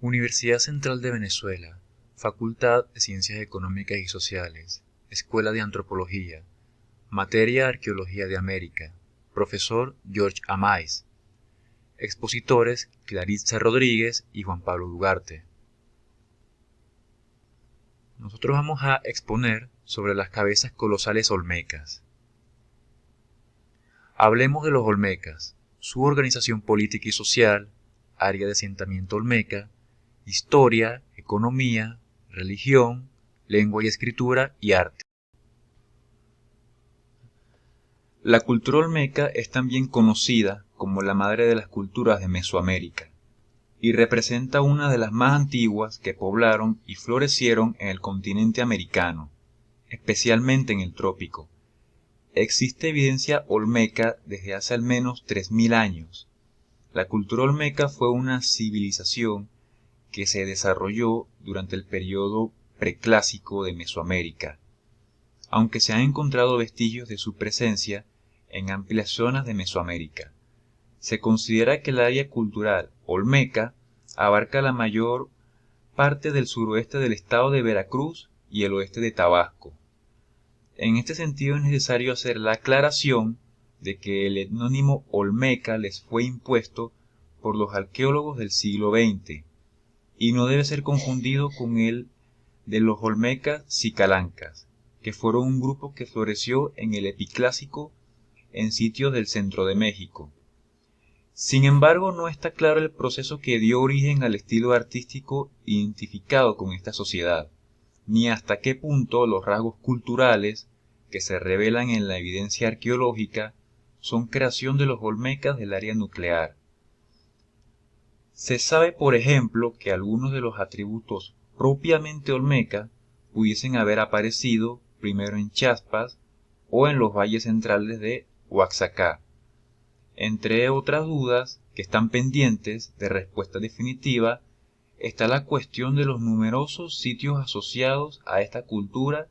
Universidad Central de Venezuela, Facultad de Ciencias Económicas y Sociales, Escuela de Antropología, Materia Arqueología de América, Profesor George Amais, Expositores Claritza Rodríguez y Juan Pablo Ugarte. Nosotros vamos a exponer sobre las cabezas colosales olmecas. Hablemos de los olmecas, su organización política y social, área de asentamiento olmeca, historia, economía, religión, lengua y escritura y arte. La cultura olmeca es también conocida como la madre de las culturas de Mesoamérica y representa una de las más antiguas que poblaron y florecieron en el continente americano, especialmente en el trópico. Existe evidencia olmeca desde hace al menos 3000 años. La cultura olmeca fue una civilización que se desarrolló durante el periodo preclásico de Mesoamérica, aunque se han encontrado vestigios de su presencia en amplias zonas de Mesoamérica. Se considera que el área cultural olmeca abarca la mayor parte del suroeste del estado de Veracruz y el oeste de Tabasco. En este sentido es necesario hacer la aclaración de que el etnónimo olmeca les fue impuesto por los arqueólogos del siglo XX y no debe ser confundido con el de los olmecas sicalancas, que fueron un grupo que floreció en el Epiclásico en sitios del centro de México. Sin embargo, no está claro el proceso que dio origen al estilo artístico identificado con esta sociedad, ni hasta qué punto los rasgos culturales que se revelan en la evidencia arqueológica son creación de los olmecas del área nuclear. Se sabe, por ejemplo, que algunos de los atributos propiamente olmeca pudiesen haber aparecido primero en Chiapas o en los valles centrales de Oaxaca. Entre otras dudas que están pendientes de respuesta definitiva está la cuestión de los numerosos sitios asociados a esta cultura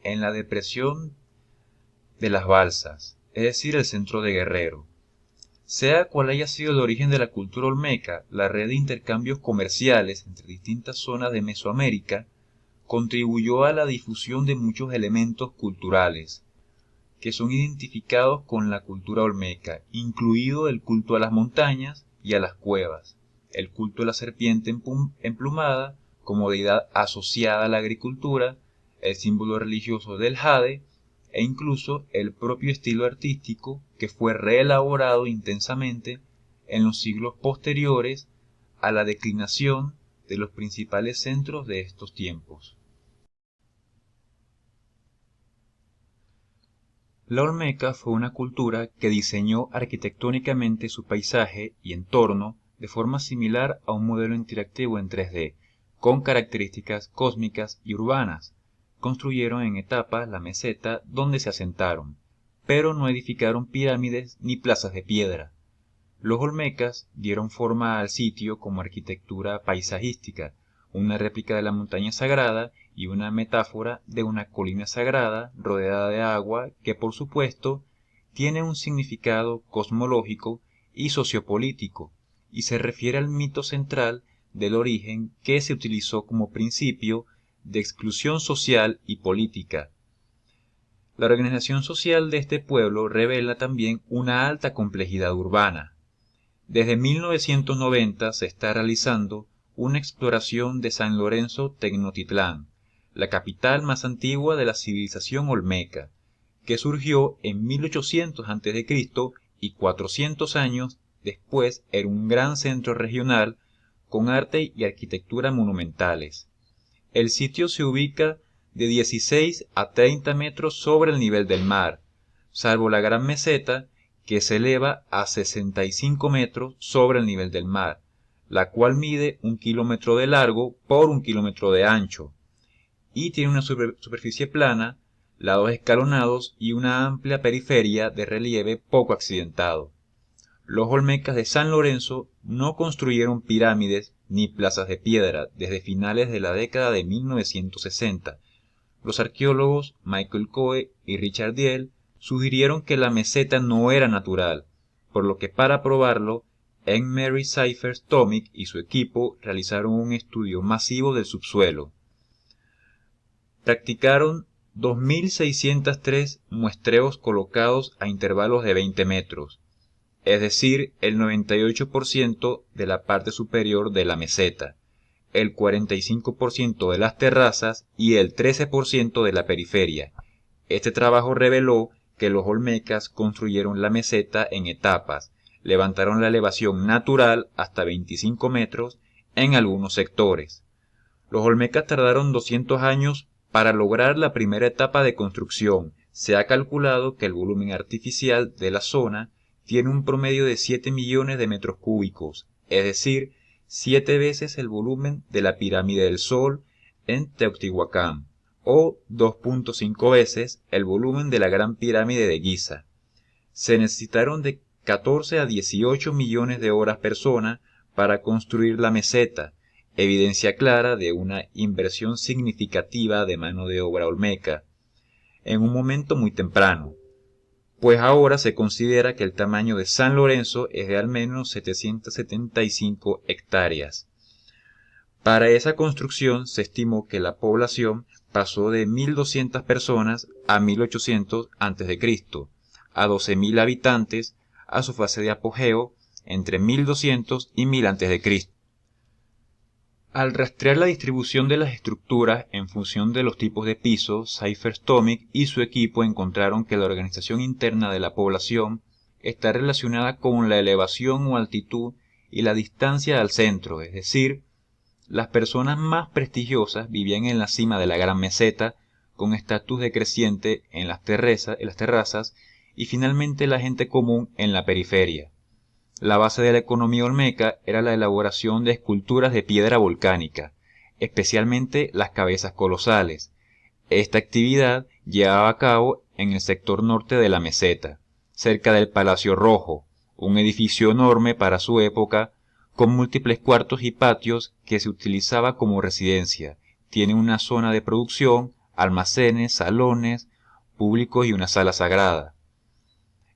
en la depresión de las Balsas, es decir, el centro de Guerrero. Sea cual haya sido el origen de la cultura olmeca, la red de intercambios comerciales entre distintas zonas de Mesoamérica contribuyó a la difusión de muchos elementos culturales que son identificados con la cultura olmeca, incluido el culto a las montañas y a las cuevas, el culto a la serpiente emplumada como deidad asociada a la agricultura, el símbolo religioso del jade e incluso el propio estilo artístico que fue reelaborado intensamente en los siglos posteriores a la declinación de los principales centros de estos tiempos. La olmeca fue una cultura que diseñó arquitectónicamente su paisaje y entorno de forma similar a un modelo interactivo en 3D, con características cósmicas y urbanas. Construyeron en etapas la meseta donde se asentaron, pero no edificaron pirámides ni plazas de piedra. Los olmecas dieron forma al sitio como arquitectura paisajística, una réplica de la montaña sagrada y una metáfora de una colina sagrada rodeada de agua que, por supuesto, tiene un significado cosmológico y sociopolítico y se refiere al mito central del origen que se utilizó como principio de exclusión social y política. La organización social de este pueblo revela también una alta complejidad urbana. Desde 1990 se está realizando una exploración de San Lorenzo Tenochtitlán, la capital más antigua de la civilización olmeca, que surgió en 1800 a.C. y 400 años después era un gran centro regional con arte y arquitectura monumentales. El sitio se ubica de 16 a 30 metros sobre el nivel del mar, salvo la gran meseta que se eleva a 65 metros sobre el nivel del mar, la cual mide 1 kilómetro de largo por 1 kilómetro de ancho, y tiene una superficie plana, lados escalonados y una amplia periferia de relieve poco accidentado. Los olmecas de San Lorenzo no construyeron pirámides ni plazas de piedra desde finales de la década de 1960. Los arqueólogos Michael Coe y Richard Diel sugirieron que la meseta no era natural, por lo que para probarlo Emery Cyphers Tomic y su equipo realizaron un estudio masivo del subsuelo. Practicaron 2.603 muestreos colocados a intervalos de 20 metros, es decir, el 98% de la parte superior de la meseta, el 45% de las terrazas y el 13% de la periferia. Este trabajo reveló que los olmecas construyeron la meseta en etapas, levantaron la elevación natural hasta 25 metros en algunos sectores. Los olmecas tardaron 200 años para lograr la primera etapa de construcción. Se ha calculado que el volumen artificial de la zona tiene un promedio de 7 millones de metros cúbicos, es decir, 7 veces el volumen de la pirámide del Sol en Teotihuacán, o 2.5 veces el volumen de la Gran Pirámide de Giza. Se necesitaron de 14 a 18 millones de horas persona para construir la meseta, evidencia clara de una inversión significativa de mano de obra olmeca, en un momento muy temprano, pues ahora se considera que el tamaño de San Lorenzo es de al menos 775 hectáreas. Para esa construcción se estimó que la población pasó de 1.200 personas a 1.800 a.C., a 12.000 habitantes a su fase de apogeo entre 1.200 y 1.000 a.C. Al rastrear la distribución de las estructuras en función de los tipos de piso, Cyphers Tomic y su equipo encontraron que la organización interna de la población está relacionada con la elevación o altitud y la distancia al centro, es decir, las personas más prestigiosas vivían en la cima de la gran meseta, con estatus decreciente en las terrazas, y finalmente la gente común en la periferia. La base de la economía olmeca era la elaboración de esculturas de piedra volcánica, especialmente las cabezas colosales. Esta actividad llevaba a cabo en el sector norte de la meseta, cerca del Palacio Rojo, un edificio enorme para su época, con múltiples cuartos y patios que se utilizaba como residencia. Tiene una zona de producción, almacenes, salones públicos y una sala sagrada.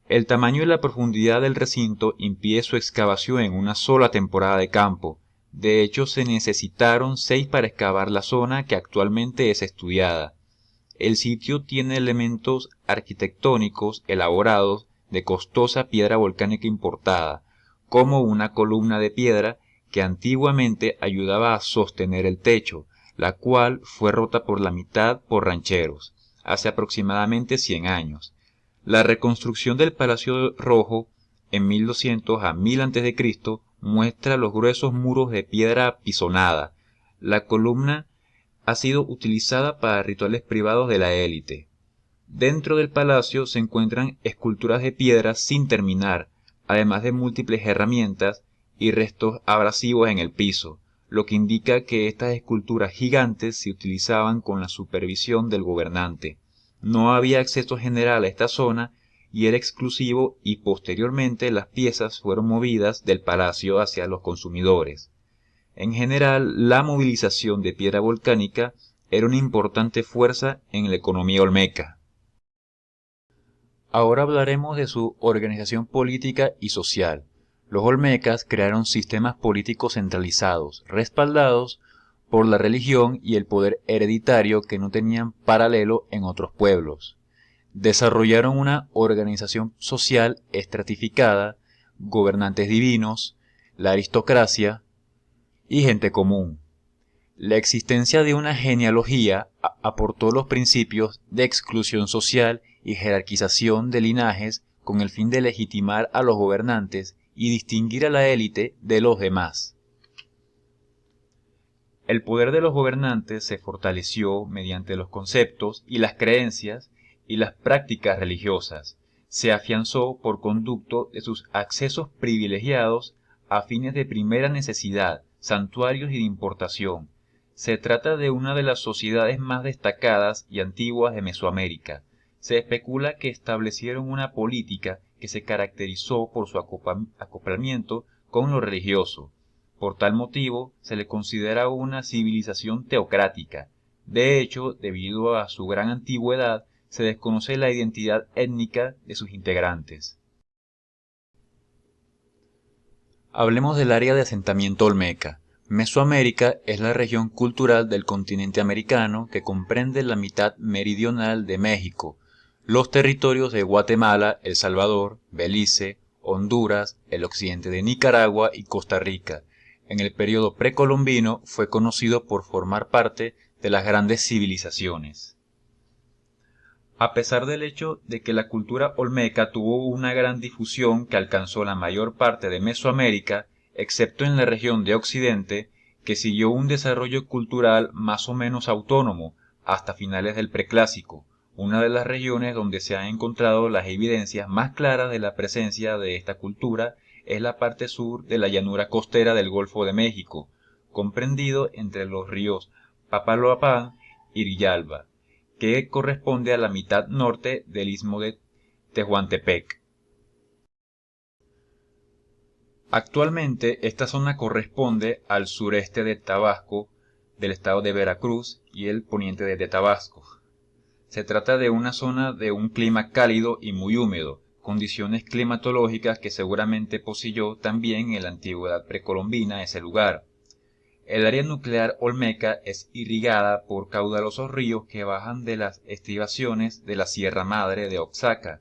El tamaño y la profundidad del recinto impide su excavación en una sola temporada de campo. De hecho, se necesitaron 6 para excavar la zona que actualmente es estudiada. El sitio tiene elementos arquitectónicos elaborados de costosa piedra volcánica importada, como una columna de piedra que antiguamente ayudaba a sostener el techo, la cual fue rota por la mitad por rancheros, hace aproximadamente 100 años. La reconstrucción del Palacio Rojo en 1200 a 1000 a.C. muestra los gruesos muros de piedra pisonada. La columna ha sido utilizada para rituales privados de la élite. Dentro del palacio se encuentran esculturas de piedra sin terminar, además de múltiples herramientas y restos abrasivos en el piso, lo que indica que estas esculturas gigantes se utilizaban con la supervisión del gobernante. No había acceso general a esta zona y era exclusivo, y posteriormente las piezas fueron movidas del palacio hacia los consumidores. En general, la movilización de piedra volcánica era una importante fuerza en la economía olmeca. Ahora hablaremos de su organización política y social. Los olmecas crearon sistemas políticos centralizados, respaldados por la religión y el poder hereditario que no tenían paralelo en otros pueblos. Desarrollaron una organización social estratificada, gobernantes divinos, la aristocracia y gente común. La existencia de una genealogía aportó los principios de exclusión social y jerarquización de linajes con el fin de legitimar a los gobernantes y distinguir a la élite de los demás. El poder de los gobernantes se fortaleció mediante los conceptos y las creencias y las prácticas religiosas. Se afianzó por conducto de sus accesos privilegiados a fines de primera necesidad, santuarios y de importación. Se trata de una de las sociedades más destacadas y antiguas de Mesoamérica. Se especula que establecieron una política que se caracterizó por su acoplamiento con lo religioso. Por tal motivo, se le considera una civilización teocrática. De hecho, debido a su gran antigüedad, se desconoce la identidad étnica de sus integrantes. Hablemos del área de asentamiento olmeca. Mesoamérica es la región cultural del continente americano que comprende la mitad meridional de México, los territorios de Guatemala, El Salvador, Belice, Honduras, el occidente de Nicaragua y Costa Rica. En el período precolombino fue conocido por formar parte de las grandes civilizaciones. A pesar del hecho de que la cultura olmeca tuvo una gran difusión que alcanzó la mayor parte de Mesoamérica, excepto en la región de Occidente, que siguió un desarrollo cultural más o menos autónomo hasta finales del Preclásico, una de las regiones donde se han encontrado las evidencias más claras de la presencia de esta cultura es la parte sur de la llanura costera del Golfo de México, comprendido entre los ríos Papaloapán y Villalba, que corresponde a la mitad norte del istmo de Tehuantepec. Actualmente esta zona corresponde al sureste de Tabasco, del estado de Veracruz y el poniente de Tabasco. Se trata de una zona de un clima cálido y muy húmedo, condiciones climatológicas que seguramente poseyó también en la antigüedad precolombina ese lugar. El área nuclear olmeca es irrigada por caudalosos ríos que bajan de las estribaciones de la Sierra Madre de Oaxaca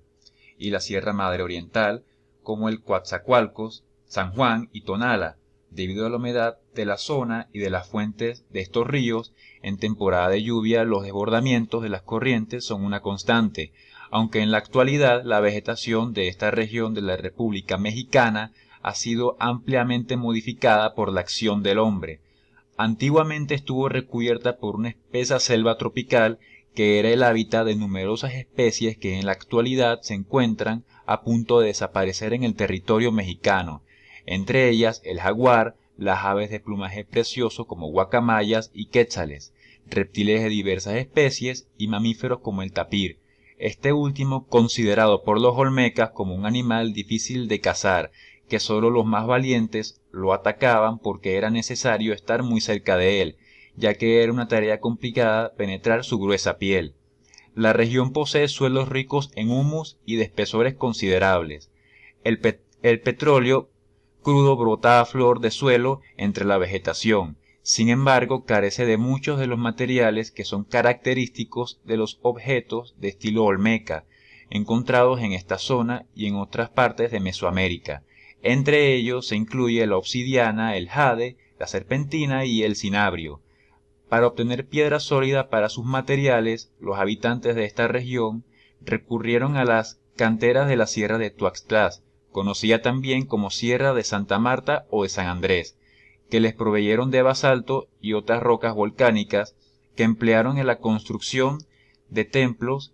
y la Sierra Madre Oriental, como el Coatzacoalcos, San Juan y Tonala, debido a la humedad de la zona y de las fuentes de estos ríos. En temporada de lluvia los desbordamientos de las corrientes son una constante, aunque en la actualidad la vegetación de esta región de la República Mexicana ha sido ampliamente modificada por la acción del hombre. Antiguamente estuvo recubierta por una espesa selva tropical que era el hábitat de numerosas especies que en la actualidad se encuentran a punto de desaparecer en el territorio mexicano, entre ellas el jaguar, las aves de plumaje precioso como guacamayas y quetzales, reptiles de diversas especies y mamíferos como el tapir, este último considerado por los olmecas como un animal difícil de cazar, que solo los más valientes lo atacaban porque era necesario estar muy cerca de él, ya que era una tarea complicada penetrar su gruesa piel. La región posee suelos ricos en humus y de espesores considerables. El petróleo crudo brota a flor de suelo entre la vegetación, sin embargo carece de muchos de los materiales que son característicos de los objetos de estilo olmeca, encontrados en esta zona y en otras partes de Mesoamérica. Entre ellos se incluye la obsidiana, el jade, la serpentina y el cinabrio. Para obtener piedra sólida para sus materiales, los habitantes de esta región recurrieron a las canteras de la Sierra de Tuxtla, conocida también como Sierra de Santa Marta o de San Andrés, que les proveyeron de basalto y otras rocas volcánicas que emplearon en la construcción de templos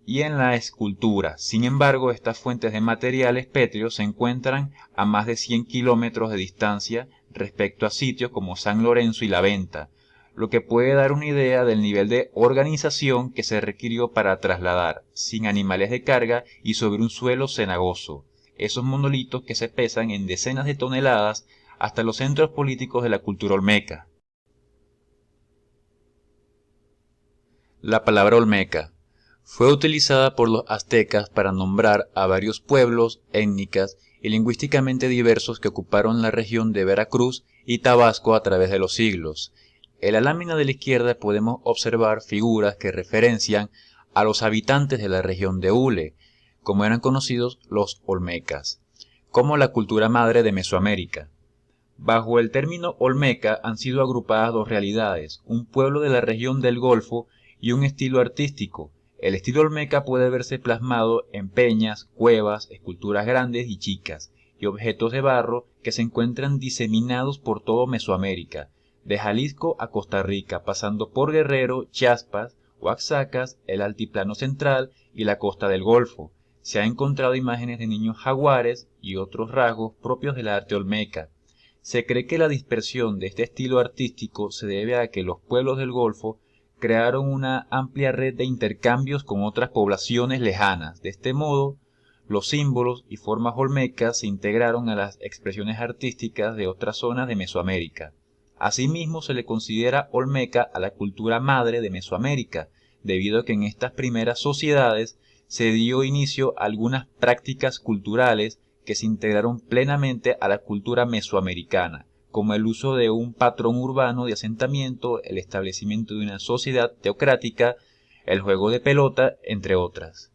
y en la escultura. Sin embargo, estas fuentes de materiales pétreos se encuentran a más de 100 kilómetros de distancia respecto a sitios como San Lorenzo y La Venta, lo que puede dar una idea del nivel de organización que se requirió para trasladar, sin animales de carga y sobre un suelo cenagoso, esos monolitos que se pesan en decenas de toneladas hasta los centros políticos de la cultura olmeca. La palabra olmeca fue utilizada por los aztecas para nombrar a varios pueblos, étnicas y lingüísticamente diversos que ocuparon la región de Veracruz y Tabasco a través de los siglos. En la lámina de la izquierda podemos observar figuras que referencian a los habitantes de la región de Hule, como eran conocidos los olmecas, como la cultura madre de Mesoamérica. Bajo el término olmeca han sido agrupadas dos realidades, un pueblo de la región del Golfo y un estilo artístico. El estilo olmeca puede verse plasmado en peñas, cuevas, esculturas grandes y chicas, y objetos de barro que se encuentran diseminados por todo Mesoamérica, de Jalisco a Costa Rica, pasando por Guerrero, Chiapas, Oaxaca, el altiplano central y la costa del Golfo. Se han encontrado imágenes de niños jaguares y otros rasgos propios del arte olmeca. Se cree que la dispersión de este estilo artístico se debe a que los pueblos del Golfo crearon una amplia red de intercambios con otras poblaciones lejanas. De este modo, los símbolos y formas olmecas se integraron a las expresiones artísticas de otras zonas de Mesoamérica. Asimismo, se le considera olmeca a la cultura madre de Mesoamérica, debido a que en estas primeras sociedades se dio inicio a algunas prácticas culturales que se integraron plenamente a la cultura mesoamericana, como el uso de un patrón urbano de asentamiento, el establecimiento de una sociedad teocrática, el juego de pelota, entre otras.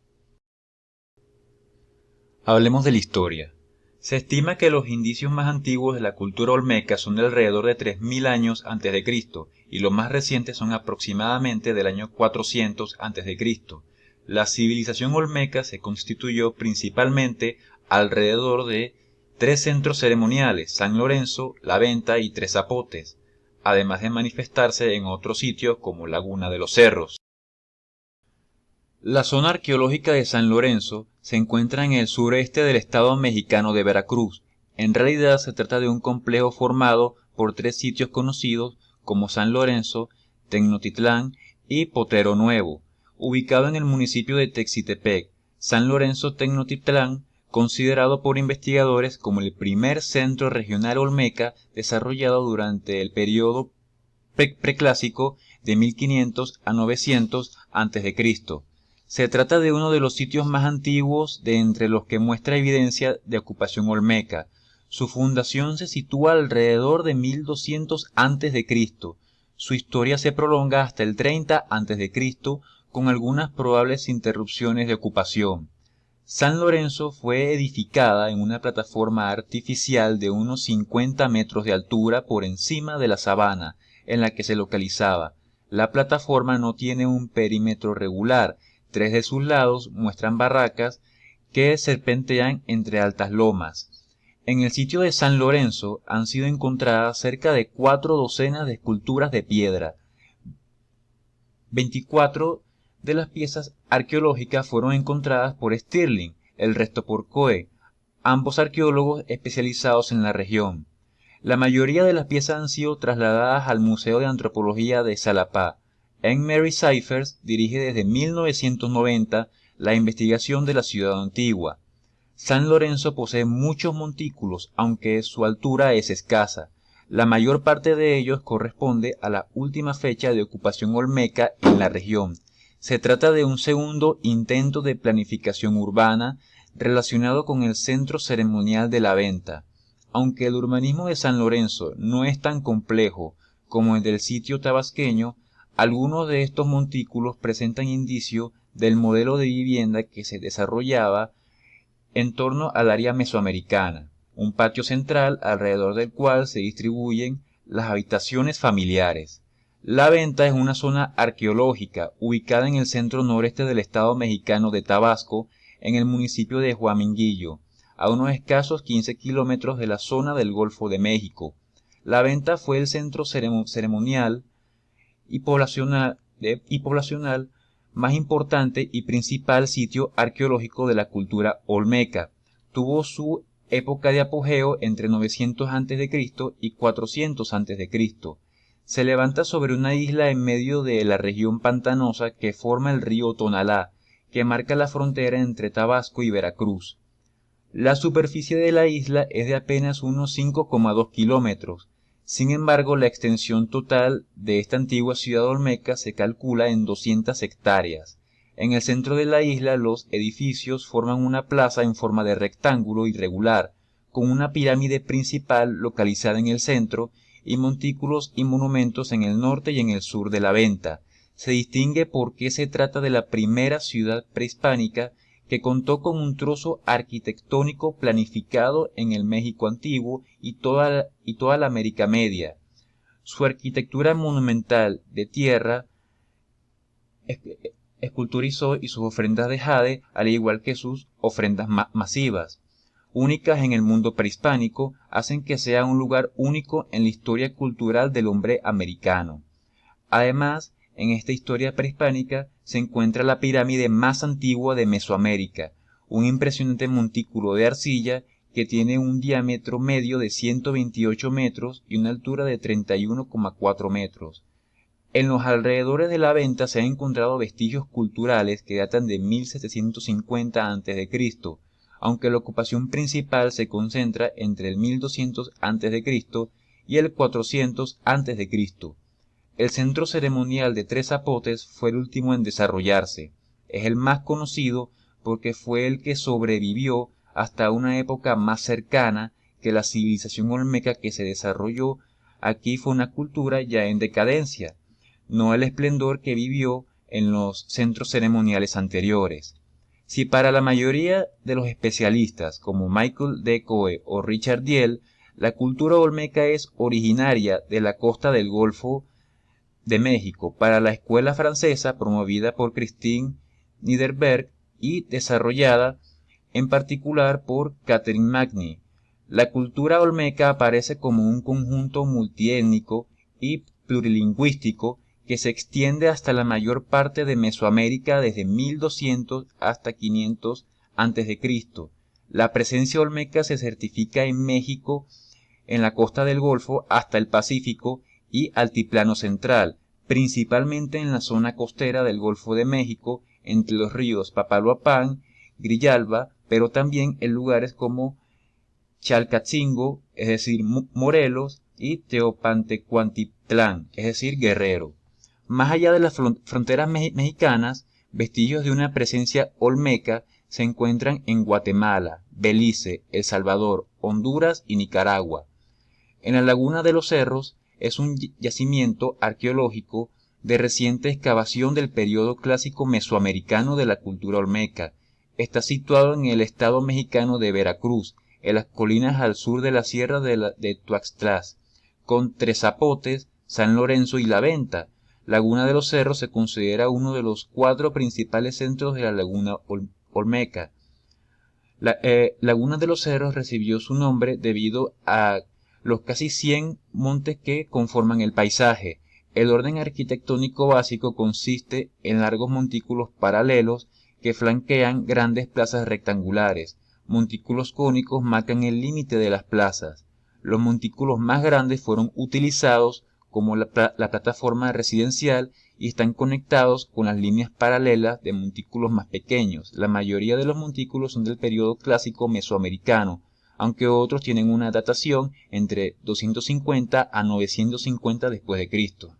Hablemos de la historia. Se estima que los indicios más antiguos de la cultura olmeca son de alrededor de 3000 años antes de Cristo y los más recientes son aproximadamente del año 400 antes de Cristo. La civilización olmeca se constituyó principalmente alrededor de 3 centros ceremoniales: San Lorenzo, La Venta y Tres Zapotes, además de manifestarse en otros sitios como Laguna de los Cerros. La zona arqueológica de San Lorenzo se encuentra en el sureste del estado mexicano de Veracruz. En realidad se trata de un complejo formado por 3 sitios conocidos como San Lorenzo, Tenochtitlán y Potrero Nuevo, ubicado en el municipio de Texitepec. San Lorenzo Tenochtitlán, considerado por investigadores como el primer centro regional olmeca desarrollado durante el periodo preclásico de 1500 a 900 a.C. Se trata de uno de los sitios más antiguos de entre los que muestra evidencia de ocupación olmeca. Su fundación se sitúa alrededor de 1200 a.C. Su historia se prolonga hasta el 30 a.C., con algunas probables interrupciones de ocupación. San Lorenzo fue edificada en una plataforma artificial de unos 50 metros de altura por encima de la sabana en la que se localizaba. La plataforma no tiene un perímetro regular. 3 de sus lados muestran barracas que serpentean entre altas lomas. En el sitio de San Lorenzo han sido encontradas cerca de 4 docenas de esculturas de piedra. 24 de las piezas arqueológicas fueron encontradas por Stirling, el resto por Coe, ambos arqueólogos especializados en la región. La mayoría de las piezas han sido trasladadas al Museo de Antropología de Xalapa. Anne-Marie Cyphers dirige desde 1990 la investigación de la ciudad antigua. San Lorenzo posee muchos montículos, aunque su altura es escasa. La mayor parte de ellos corresponde a la última fecha de ocupación olmeca en la región. Se trata de un segundo intento de planificación urbana relacionado con el centro ceremonial de La Venta. Aunque el urbanismo de San Lorenzo no es tan complejo como el del sitio tabasqueño, algunos de estos montículos presentan indicios del modelo de vivienda que se desarrollaba en torno al área mesoamericana, un patio central alrededor del cual se distribuyen las habitaciones familiares. La Venta es una zona arqueológica ubicada en el centro noreste del estado mexicano de Tabasco, en el municipio de Huaminguillo, a unos escasos 15 kilómetros de la zona del Golfo de México. La Venta fue el centro ceremonial y poblacional más importante y principal sitio arqueológico de la cultura olmeca. Tuvo su época de apogeo entre 900 a.C. y 400 a.C. Se levanta sobre una isla en medio de la región pantanosa que forma el río Tonalá, que marca la frontera entre Tabasco y Veracruz. La superficie de la isla es de apenas unos 5,2 kilómetros. Sin embargo, la extensión total de esta antigua ciudad olmeca se calcula en 200 hectáreas. En el centro de la isla, los edificios forman una plaza en forma de rectángulo irregular, con una pirámide principal localizada en el centro y montículos y monumentos en el norte y en el sur de La Venta. Se distingue porque se trata de la primera ciudad prehispánica que contó con un trozo arquitectónico planificado en el México antiguo y toda la América Media. Su arquitectura monumental de tierra esculturizó y sus ofrendas de jade, al igual que sus ofrendas masivas, únicas en el mundo prehispánico, hacen que sea un lugar único en la historia cultural del hombre americano. Además, en esta historia prehispánica se encuentra la pirámide más antigua de Mesoamérica, un impresionante montículo de arcilla que tiene un diámetro medio de 128 metros y una altura de 31,4 metros. En los alrededores de La Venta se han encontrado vestigios culturales que datan de 1750 a.C., aunque la ocupación principal se concentra entre el 1200 a.C. y el 400 a.C. El centro ceremonial de Tres Zapotes fue el último en desarrollarse. Es el más conocido porque fue el que sobrevivió hasta una época más cercana que la civilización olmeca que se desarrolló aquí fue una cultura ya en decadencia, no el esplendor que vivió en los centros ceremoniales anteriores. Si para la mayoría de los especialistas, como Michael D. Coe o Richard Diel, la cultura olmeca es originaria de la costa del Golfo de México, para la escuela francesa promovida por Christine Niederberg y desarrollada en particular por Catherine Magny, la cultura olmeca aparece como un conjunto multiétnico y plurilingüístico que se extiende hasta la mayor parte de Mesoamérica desde 1200 hasta 500 a.C. La presencia olmeca se certifica en México, en la costa del Golfo hasta el Pacífico y Altiplano Central, principalmente en la zona costera del Golfo de México, entre los ríos Papaloapán, Grijalba, pero también en lugares como Chalcatzingo, es decir, Morelos, y Teopantecuantitlán, es decir, Guerrero. Más allá de las fronteras mexicanas, vestigios de una presencia olmeca se encuentran en Guatemala, Belice, El Salvador, Honduras y Nicaragua. En la Laguna de los Cerros es un yacimiento arqueológico de reciente excavación del periodo clásico mesoamericano de la cultura olmeca. Está situado en el estado mexicano de Veracruz, en las colinas al sur de la sierra de Tuxtlas, con Tres Zapotes, San Lorenzo y La Venta. Laguna de los Cerros se considera uno de los 4 principales centros de la laguna olmeca. Laguna de los Cerros recibió su nombre debido a los casi 100 montes que conforman el paisaje. El orden arquitectónico básico consiste en largos montículos paralelos que flanquean grandes plazas rectangulares. Montículos cónicos marcan el límite de las plazas. Los montículos más grandes fueron utilizados como la plataforma residencial y están conectados con las líneas paralelas de montículos más pequeños. La mayoría de los montículos son del periodo clásico mesoamericano, aunque otros tienen una datación entre 250 a 950 después de Cristo.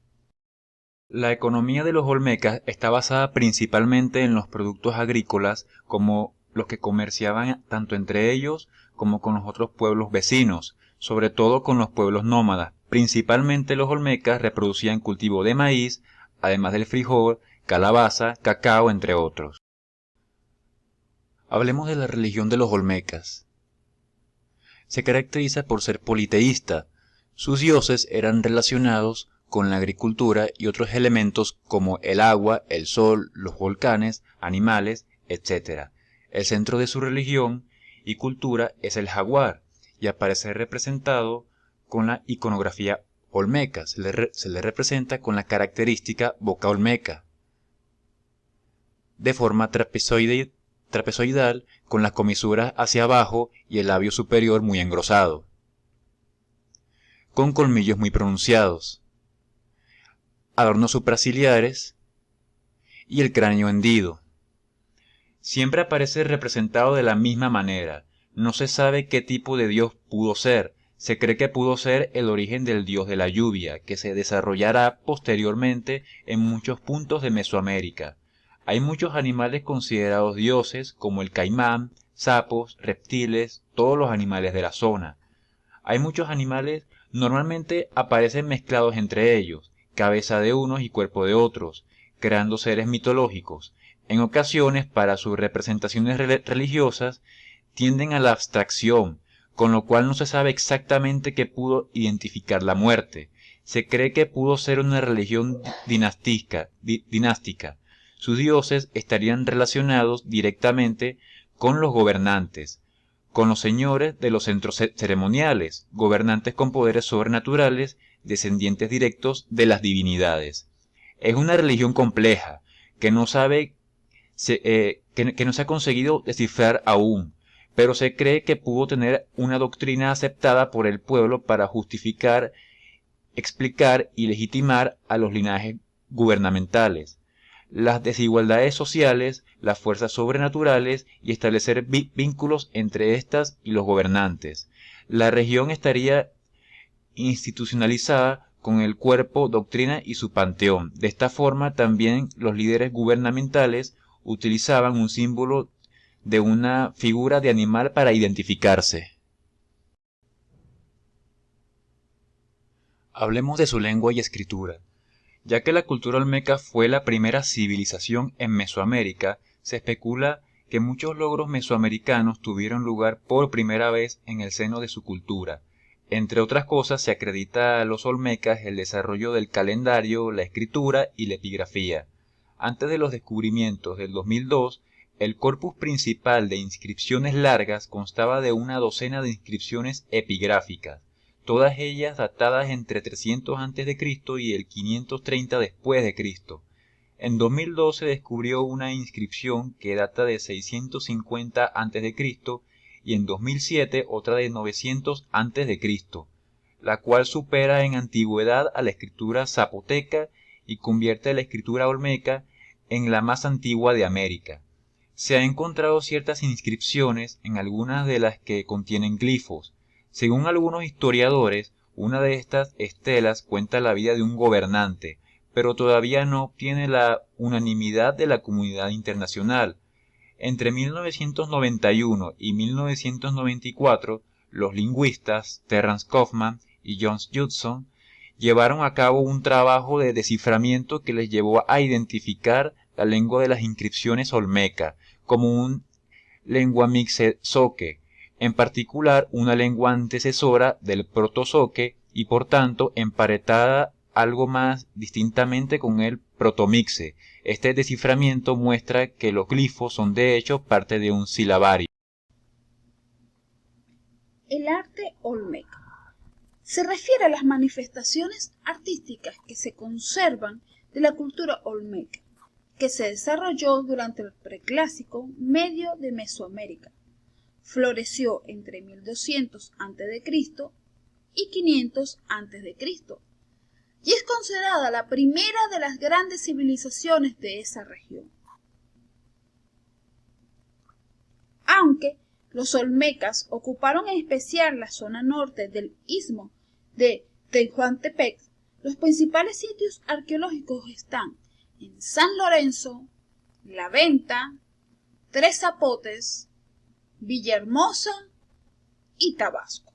La economía de los olmecas está basada principalmente en los productos agrícolas, como los que comerciaban tanto entre ellos como con los otros pueblos vecinos, sobre todo con los pueblos nómadas. Principalmente los olmecas reproducían cultivo de maíz, además del frijol, calabaza, cacao, entre otros. Hablemos de la religión de los olmecas. Se caracteriza por ser politeísta. Sus dioses eran relacionados con la agricultura y otros elementos como el agua, el sol, los volcanes, animales, etc. El centro de su religión y cultura es el jaguar y aparece representado con la iconografía olmeca. Se le representa con la característica boca olmeca, de forma trapezoidal, con las comisuras hacia abajo y el labio superior muy engrosado, con colmillos muy pronunciados, adornos supraciliares y el cráneo hendido. Siempre aparece representado de la misma manera. No se sabe qué tipo de dios pudo ser. Se cree que pudo ser el origen del dios de la lluvia, que se desarrollará posteriormente en muchos puntos de Mesoamérica. Hay muchos animales considerados dioses, como el caimán, sapos, reptiles, todos los animales de la zona. Hay muchos animales, normalmente aparecen mezclados entre ellos, cabeza de unos y cuerpo de otros, creando seres mitológicos. En ocasiones, para sus representaciones religiosas, tienden a la abstracción, con lo cual no se sabe exactamente qué pudo identificar la muerte. Se cree que pudo ser una religión dinástica. Sus dioses estarían relacionados directamente con los gobernantes, con los señores de los centros ceremoniales, gobernantes con poderes sobrenaturales, descendientes directos de las divinidades. Es una religión compleja, que no se ha conseguido descifrar aún, pero se cree que pudo tener una doctrina aceptada por el pueblo para justificar, explicar y legitimar a los linajes gubernamentales, las desigualdades sociales, las fuerzas sobrenaturales y establecer vínculos entre estas y los gobernantes. La región estaría institucionalizada con el cuerpo, doctrina y su panteón. De esta forma también los líderes gubernamentales utilizaban un símbolo de una figura de animal para identificarse. Hablemos de su lengua y escritura. Ya que la cultura olmeca fue la primera civilización en Mesoamérica, se especula que muchos logros mesoamericanos tuvieron lugar por primera vez en el seno de su cultura. Entre otras cosas, se acredita a los olmecas el desarrollo del calendario, la escritura y la epigrafía. Antes de los descubrimientos del 2002, el corpus principal de inscripciones largas constaba de una docena de inscripciones epigráficas, todas ellas datadas entre 300 a.C. y el 530 después de Cristo. En 2012 se descubrió una inscripción que data de 650 a.C. y en 2007 otra de 900 a.C., la cual supera en antigüedad a la escritura zapoteca y convierte a la escritura olmeca en la más antigua de América. Se han encontrado ciertas inscripciones, en algunas de las que contienen glifos. Según algunos historiadores, una de estas estelas cuenta la vida de un gobernante, pero todavía no obtiene la unanimidad de la comunidad internacional. Entre 1991 y 1994, los lingüistas Terrence Kaufman y John Judson llevaron a cabo un trabajo de desciframiento que les llevó a identificar la lengua de las inscripciones olmeca como un lengua mixezoque, en particular una lengua antecesora del protozoque y por tanto emparentada algo más distintamente con el protomixe. Este desciframiento muestra que los glifos son de hecho parte de un silabario. El arte olmeca se refiere a las manifestaciones artísticas que se conservan de la cultura olmeca, que se desarrolló durante el preclásico medio de Mesoamérica. Floreció entre 1200 a.C. y 500 a.C. y es considerada la primera de las grandes civilizaciones de esa región. Aunque los olmecas ocuparon en especial la zona norte del istmo de Tehuantepec, los principales sitios arqueológicos están en San Lorenzo, La Venta, Tres Zapotes, Villahermosa y Tabasco.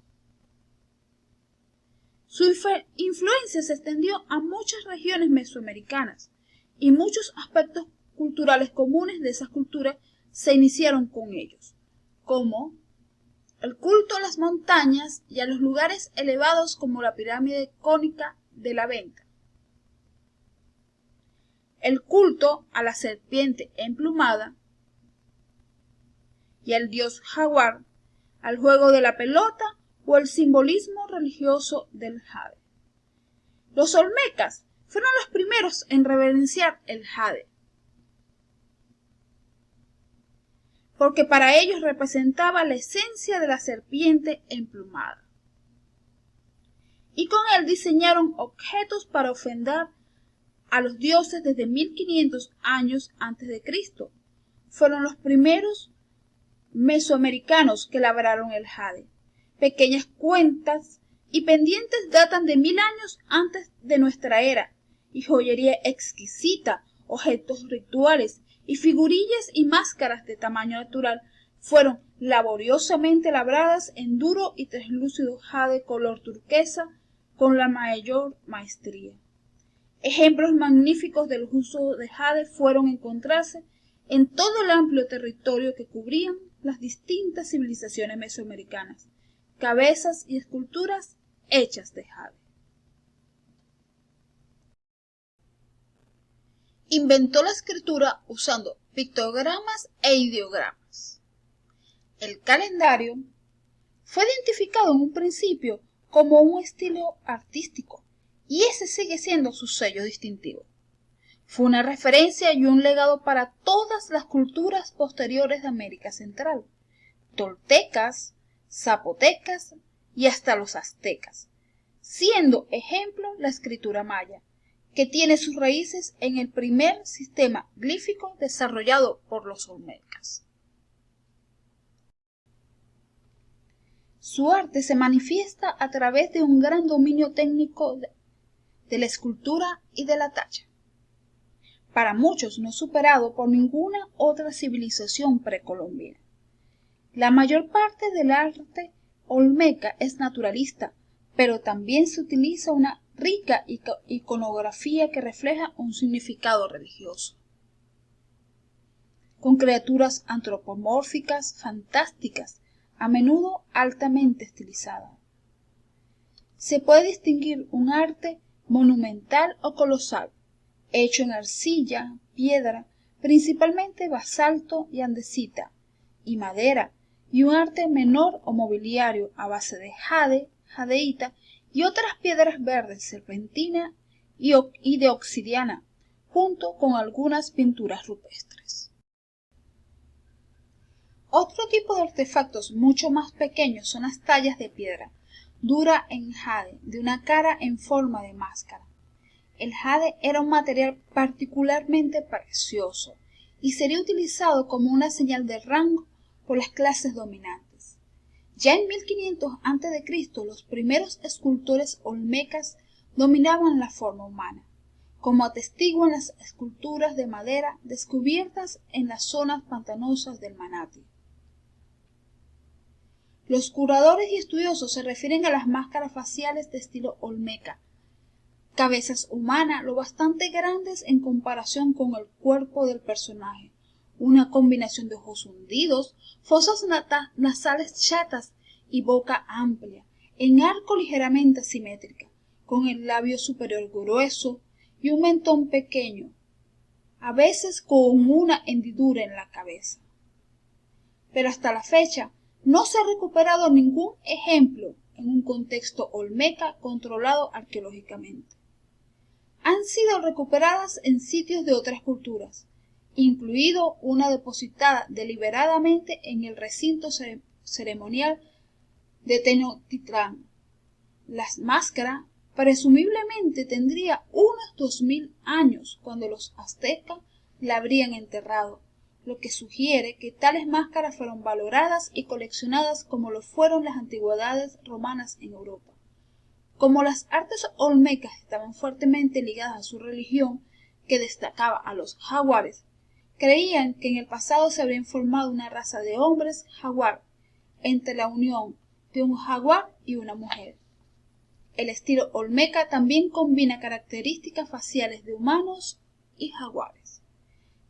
Su influencia se extendió a muchas regiones mesoamericanas y muchos aspectos culturales comunes de esas culturas se iniciaron con ellos, como el culto a las montañas y a los lugares elevados como la pirámide cónica de La Venta, el culto a la serpiente emplumada y al dios jaguar, al juego de la pelota o el simbolismo religioso del jade. Los olmecas fueron los primeros en reverenciar el jade, porque para ellos representaba la esencia de la serpiente emplumada. Y con él diseñaron objetos para ofrendar a los dioses desde 1500 años antes de Cristo. Fueron los primeros mesoamericanos que labraron el jade. Pequeñas cuentas y pendientes datan de 1000 años antes de nuestra era, y joyería exquisita, objetos rituales y figurillas y máscaras de tamaño natural fueron laboriosamente labradas en duro y translúcido jade color turquesa con la mayor maestría. Ejemplos magníficos del uso de jade fueron encontrarse en todo el amplio territorio que cubrían las distintas civilizaciones mesoamericanas, cabezas y esculturas hechas de jade. Inventó la escritura usando pictogramas e ideogramas. El calendario fue identificado en un principio como un estilo artístico y ese sigue siendo su sello distintivo. Fue una referencia y un legado para todas las culturas posteriores de América Central, toltecas, zapotecas y hasta los aztecas, siendo ejemplo la escritura maya, que tiene sus raíces en el primer sistema glífico desarrollado por los olmecas. Su arte se manifiesta a través de un gran dominio técnico de la escultura y de la talla. para muchos no superado por ninguna otra civilización precolombina. La mayor parte del arte olmeca es naturalista, pero también se utiliza una rica iconografía que refleja un significado religioso, con criaturas antropomórficas fantásticas, a menudo altamente estilizadas. Se puede distinguir un arte monumental o colosal, hecho en arcilla, piedra, principalmente basalto y andesita, y madera, y un arte menor o mobiliario a base de jade, jadeíta y otras piedras verdes, serpentina y de obsidiana, junto con algunas pinturas rupestres. Otro tipo de artefactos mucho más pequeños son las tallas de piedra dura en jade, de una cara en forma de máscara. El jade era un material particularmente precioso y sería utilizado como una señal de rango por las clases dominantes. Ya en 1500 a.C., los primeros escultores olmecas dominaban la forma humana, como atestiguan las esculturas de madera descubiertas en las zonas pantanosas del Manati. Los curadores y estudiosos se refieren a las máscaras faciales de estilo olmeca, cabezas humanas lo bastante grandes en comparación con el cuerpo del personaje, una combinación de ojos hundidos, fosas nasales chatas y boca amplia, en arco ligeramente asimétrica, con el labio superior grueso y un mentón pequeño, a veces con una hendidura en la cabeza. Pero hasta la fecha no se ha recuperado ningún ejemplo en un contexto olmeca controlado arqueológicamente. Han sido recuperadas en sitios de otras culturas, incluido una depositada deliberadamente en el recinto ceremonial de Tenochtitlán. La máscara presumiblemente tendría unos 2000 años cuando los aztecas la habrían enterrado, lo que sugiere que tales máscaras fueron valoradas y coleccionadas como lo fueron las antigüedades romanas en Europa. Como las artes olmecas estaban fuertemente ligadas a su religión, que destacaba a los jaguares, creían que en el pasado se habría formado una raza de hombres jaguar entre la unión de un jaguar y una mujer. El estilo olmeca también combina características faciales de humanos y jaguares.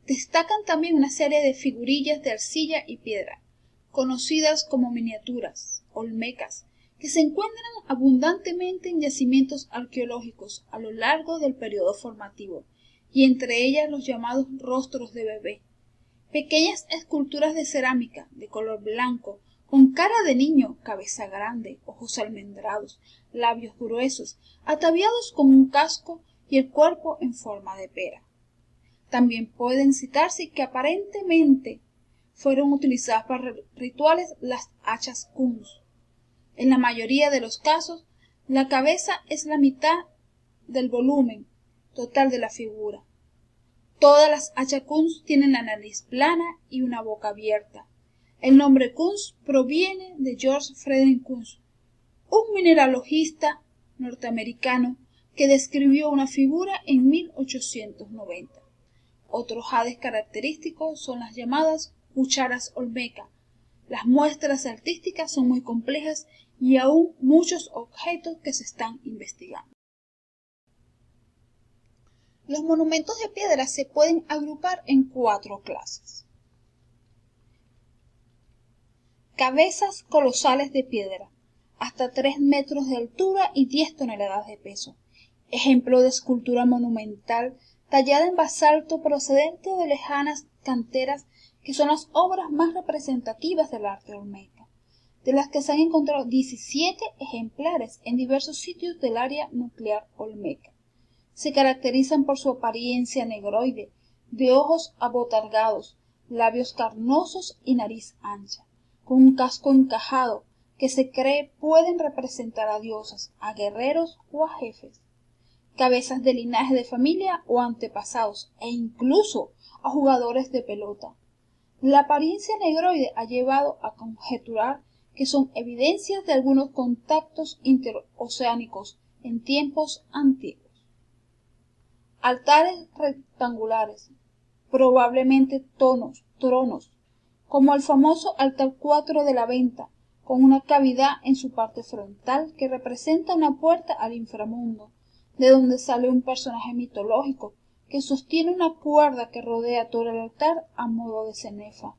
Destacan también una serie de figurillas de arcilla y piedra, conocidas como miniaturas olmecas, que se encuentran abundantemente en yacimientos arqueológicos a lo largo del periodo formativo, y entre ellas los llamados rostros de bebé, pequeñas esculturas de cerámica de color blanco, con cara de niño, cabeza grande, ojos almendrados, labios gruesos, ataviados con un casco y el cuerpo en forma de pera. También pueden citarse que aparentemente fueron utilizadas para rituales las hachas kunz. En la mayoría de los casos, la cabeza es la mitad del volumen total de la figura. Todas las hachas kunz tienen la nariz plana y una boca abierta. El nombre kunz proviene de George Frederick Kunz, un mineralogista norteamericano que describió una figura en 1890. Otros jades característicos son las llamadas cucharas olmeca. Las muestras artísticas son muy complejas y aún muchos objetos que se están investigando. Los monumentos de piedra se pueden agrupar en 4 clases. Cabezas colosales de piedra, hasta 3 metros de altura y 10 toneladas de peso. Ejemplo de escultura monumental tallada en basalto procedente de lejanas canteras que son las obras más representativas del arte olmeca, de las que se han encontrado 17 ejemplares en diversos sitios del área nuclear olmeca. Se caracterizan por su apariencia negroide, de ojos abotargados, labios carnosos y nariz ancha, con un casco encajado que se cree pueden representar a diosas, a guerreros o a jefes, cabezas de linaje de familia o antepasados e incluso a jugadores de pelota. La apariencia negroide ha llevado a conjeturar que son evidencias de algunos contactos interoceánicos en tiempos antiguos. Altares rectangulares, probablemente tronos, como el famoso altar 4 de la Venta, con una cavidad en su parte frontal que representa una puerta al inframundo, de donde sale un personaje mitológico que sostiene una cuerda que rodea todo el altar a modo de cenefa.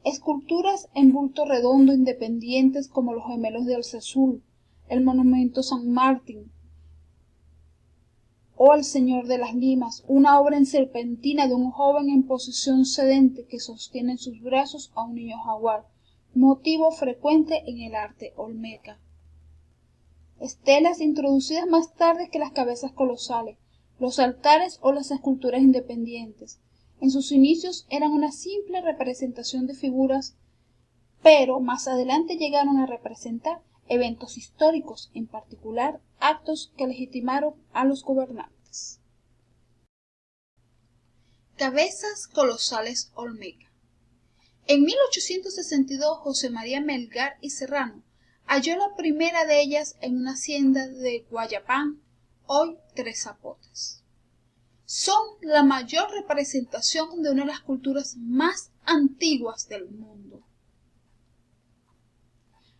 Esculturas en bulto redondo independientes como los gemelos de Alcazul, el monumento San Martín o el Señor de las Limas, una obra en serpentina de un joven en posición sedente que sostiene en sus brazos a un niño jaguar, motivo frecuente en el arte olmeca. Estelas introducidas más tarde que las cabezas colosales, los altares o las esculturas independientes. En sus inicios eran una simple representación de figuras, pero más adelante llegaron a representar eventos históricos, en particular actos que legitimaron a los gobernantes. Cabezas colosales olmeca. En 1862 José María Melgar y Serrano halló la primera de ellas en una hacienda de Guayapán, hoy Tres Zapotes. Son la mayor representación de una de las culturas más antiguas del mundo.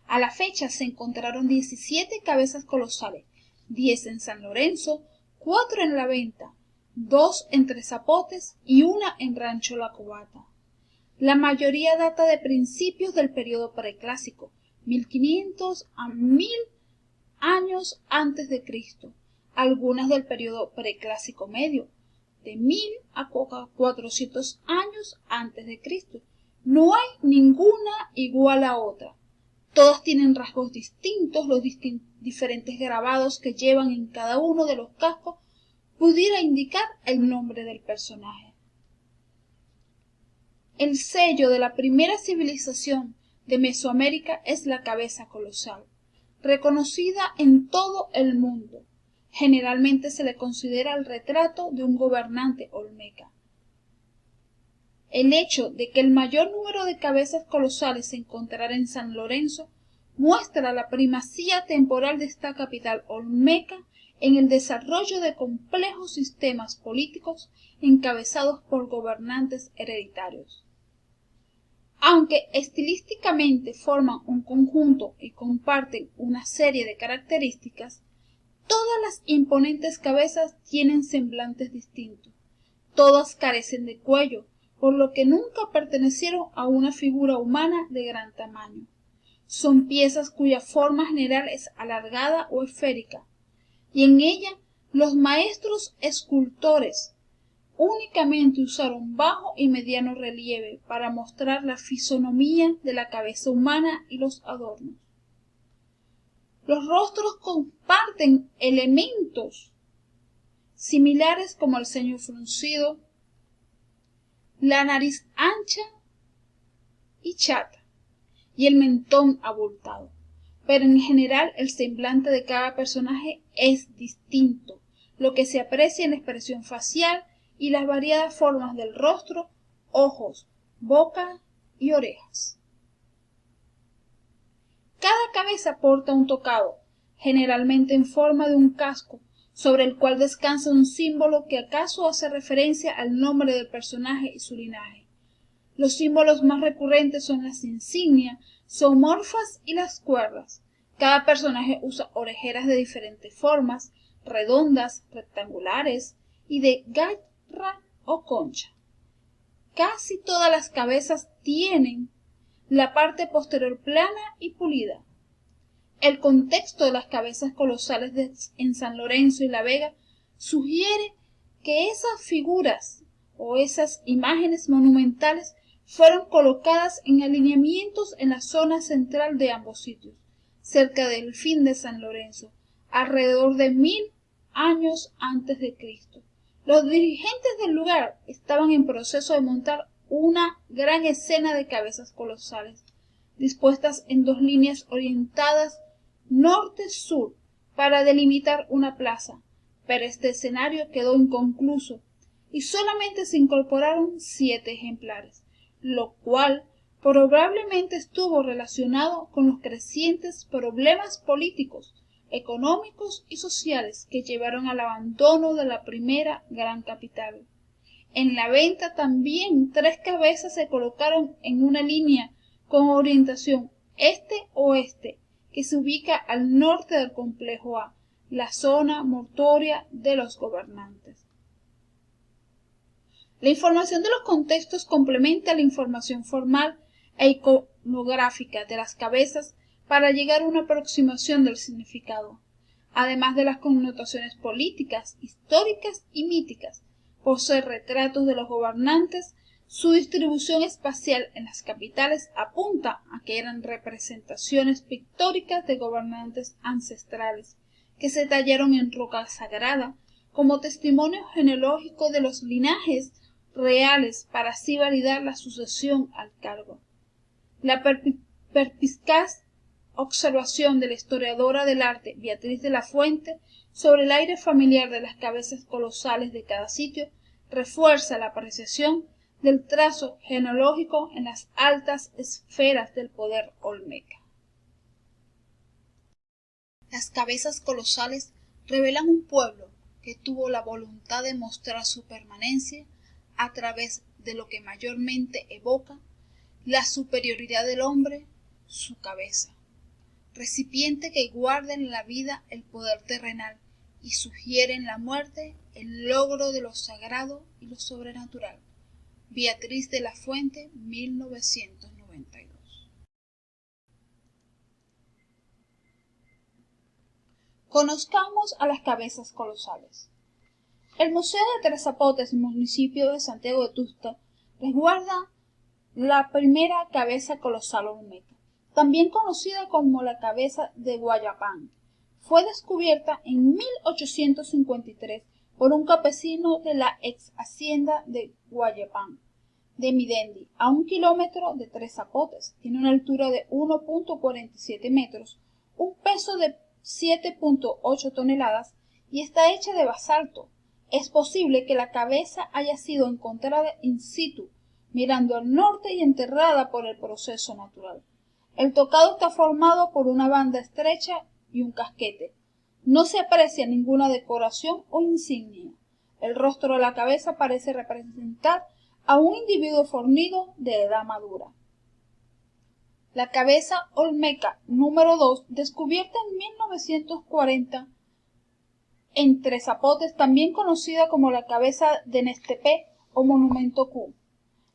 A la fecha se encontraron 17 cabezas colosales, 10 en San Lorenzo, 4 en La Venta, 2 en Tres Zapotes y 1 en Rancho La Cubata. La mayoría data de principios del periodo preclásico, 1500 a 1000 años antes de Cristo, algunas del periodo preclásico medio, de 1000 a 400 años antes de Cristo. No hay ninguna igual a otra. Todas tienen rasgos distintos, los diferentes grabados que llevan en cada uno de los cascos pudiera indicar el nombre del personaje. El sello de la primera civilización de Mesoamérica es la cabeza colosal, reconocida en todo el mundo. Generalmente se le considera el retrato de un gobernante olmeca. El hecho de que el mayor número de cabezas colosales se encontrara en San Lorenzo muestra la primacía temporal de esta capital olmeca en el desarrollo de complejos sistemas políticos encabezados por gobernantes hereditarios. Aunque estilísticamente forman un conjunto y comparten una serie de características, todas las imponentes cabezas tienen semblantes distintos. Todas carecen de cuello, por lo que nunca pertenecieron a una figura humana de gran tamaño. Son piezas cuya forma general es alargada o esférica, y en ella los maestros escultores únicamente usaron bajo y mediano relieve para mostrar la fisonomía de la cabeza humana y los adornos. Los rostros comparten elementos similares como el ceño fruncido, la nariz ancha y chata y el mentón abultado, pero en general el semblante de cada personaje es distinto, lo que se aprecia en la expresión facial y las variadas formas del rostro, ojos, boca y orejas. Cada cabeza porta un tocado, generalmente en forma de un casco, sobre el cual descansa un símbolo que acaso hace referencia al nombre del personaje y su linaje. Los símbolos más recurrentes son las insignias, zoomorfas y las cuerdas. Cada personaje usa orejeras de diferentes formas, redondas, rectangulares y de garra o concha. Casi todas las cabezas tienen la parte posterior plana y pulida. El contexto de las cabezas colosales en San Lorenzo y La Vega sugiere que esas figuras o esas imágenes monumentales fueron colocadas en alineamientos en la zona central de ambos sitios, cerca del fin de San Lorenzo, alrededor de 1000 años antes de Cristo. Los dirigentes del lugar estaban en proceso de montar una gran escena de cabezas colosales, dispuestas en 2 líneas orientadas norte-sur para delimitar una plaza, pero este escenario quedó inconcluso y solamente se incorporaron 7 ejemplares, lo cual probablemente estuvo relacionado con los crecientes problemas políticos económicos y sociales que llevaron al abandono de la primera gran capital. En la venta también 3 cabezas se colocaron en una línea con orientación este-oeste que se ubica al norte del complejo A, la zona mortuoria de los gobernantes. La información de los contextos complementa la información formal e iconográfica de las cabezas para llegar a una aproximación del significado, además de las connotaciones políticas, históricas y míticas. Por ser retratos de los gobernantes, su distribución espacial en las capitales apunta a que eran representaciones pictóricas de gobernantes ancestrales que se tallaron en roca sagrada como testimonio genealógico de los linajes reales para así validar la sucesión al cargo. La perspicaz observación de la historiadora del arte Beatriz de la Fuente sobre el aire familiar de las cabezas colosales de cada sitio refuerza la apreciación del trazo genealógico en las altas esferas del poder olmeca. Las cabezas colosales revelan un pueblo que tuvo la voluntad de mostrar su permanencia a través de lo que mayormente evoca la superioridad del hombre, su cabeza, recipiente que guarda en la vida el poder terrenal y sugiere en la muerte el logro de lo sagrado y lo sobrenatural. Beatriz de la Fuente, 1992. Conozcamos a las cabezas colosales. El Museo de Tres Zapotes, municipio de Santiago de Tusta, resguarda la primera cabeza colosal olmeca, también conocida como la cabeza de Guayapán. Fue descubierta en 1853 por un campesino de la ex hacienda de Guayapán, de Midendi, a 1 kilómetro de Tres Zapotes. Tiene una altura de 1.47 metros, un peso de 7.8 toneladas y está hecha de basalto. Es posible que la cabeza haya sido encontrada in situ, mirando al norte y enterrada por el proceso natural. El tocado está formado por una banda estrecha y un casquete. No se aprecia ninguna decoración o insignia. El rostro de la cabeza parece representar a un individuo fornido de edad madura. La cabeza olmeca número 2, descubierta en 1940 en Tres Zapotes, también conocida como la cabeza de Nestepé o Monumento Q.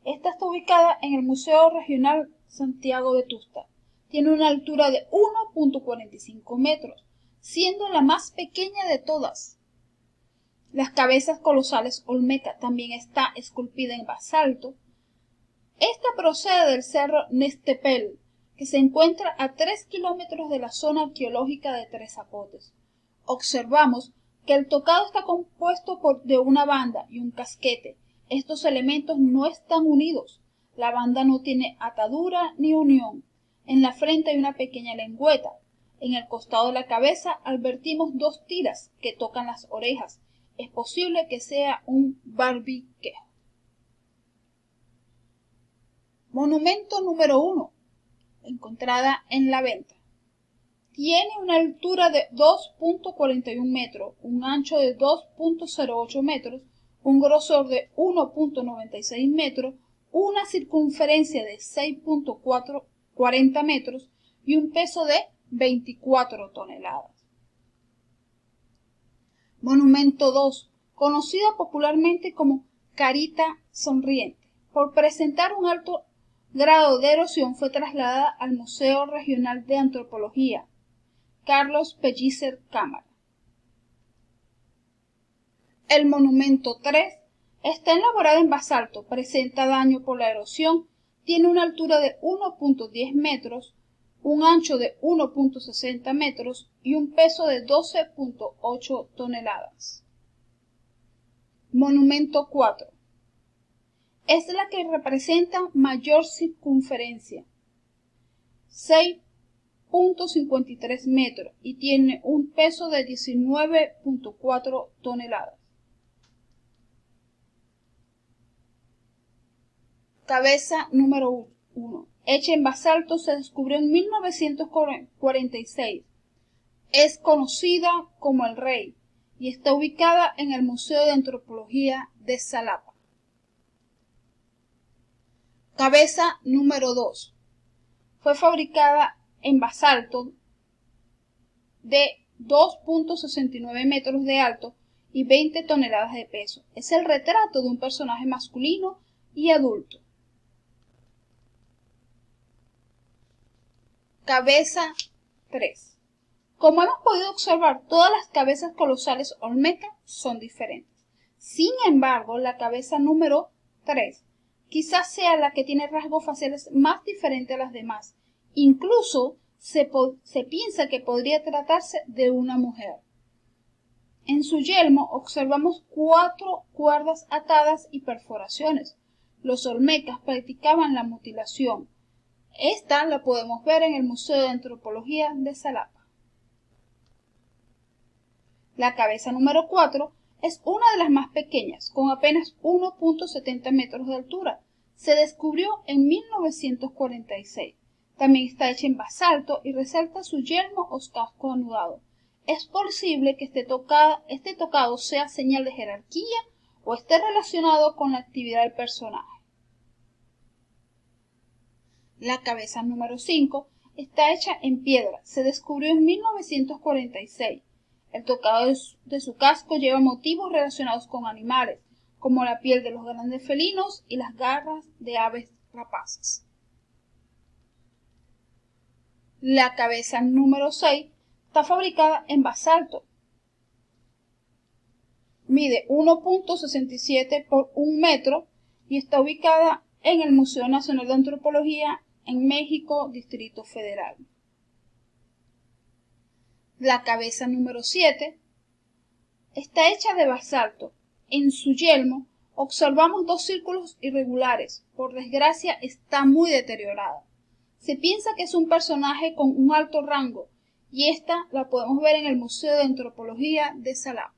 Esta está ubicada en el Museo Regional Santiago de Tusta. Tiene una altura de 1.45 metros, siendo la más pequeña de todas. Las cabezas colosales olmeca también está esculpida en basalto. Esta procede del cerro Nestepel, que se encuentra a 3 kilómetros de la zona arqueológica de Tres Zapotes. Observamos que el tocado está compuesto de una banda y un casquete. Estos elementos no están unidos. La banda no tiene atadura ni unión. En la frente hay una pequeña lengüeta. En el costado de la cabeza advertimos 2 tiras que tocan las orejas. Es posible que sea un barbiquejo. Monumento número 1. Encontrada en la venta. Tiene una altura de 2.41 metros, un ancho de 2.08 metros, un grosor de 1.96 metros, una circunferencia de 6.40 metros y un peso de 24 toneladas. Monumento 2, conocida popularmente como Carita Sonriente, por presentar un alto grado de erosión, fue trasladada al Museo Regional de Antropología Carlos Pellicer Cámara. El monumento 3 está elaborado en basalto, presenta daño por la erosión, tiene una altura de 1.10 metros, un ancho de 1.60 metros y un peso de 12.8 toneladas. Monumento 4. Es la que representa mayor circunferencia, 6.53 metros y tiene un peso de 19.4 toneladas. Cabeza número 1. Hecha en basalto, se descubrió en 1946. Es conocida como el Rey y está ubicada en el Museo de Antropología de Xalapa. Cabeza número 2. Fue fabricada en basalto de 2.69 metros de alto y 20 toneladas de peso. Es el retrato de un personaje masculino y adulto. Cabeza 3. Como hemos podido observar, todas las cabezas colosales olmecas son diferentes. Sin embargo, la cabeza número 3 quizás sea la que tiene rasgos faciales más diferentes a las demás. Incluso se piensa que podría tratarse de una mujer. En su yelmo observamos 4 cuerdas atadas y perforaciones. Los olmecas practicaban la mutilación. Esta la podemos ver en el Museo de Antropología de Xalapa. La cabeza número 4 es una de las más pequeñas, con apenas 1.70 metros de altura. Se descubrió en 1946. También está hecha en basalto y resalta su yelmo o casco anudado. Es posible que este tocado sea señal de jerarquía o esté relacionado con la actividad del personaje. La cabeza número 5 está hecha en piedra. Se descubrió en 1946. El tocado de su casco lleva motivos relacionados con animales, como la piel de los grandes felinos y las garras de aves rapaces. La cabeza número 6 está fabricada en basalto. Mide 1.67 por 1 metro y está ubicada en el Museo Nacional de Antropología en México, Distrito Federal. La cabeza número 7 está hecha de basalto. En su yelmo observamos 2 círculos irregulares. Por desgracia, está muy deteriorada. Se piensa que es un personaje con un alto rango y esta la podemos ver en el Museo de Antropología de Xalapa.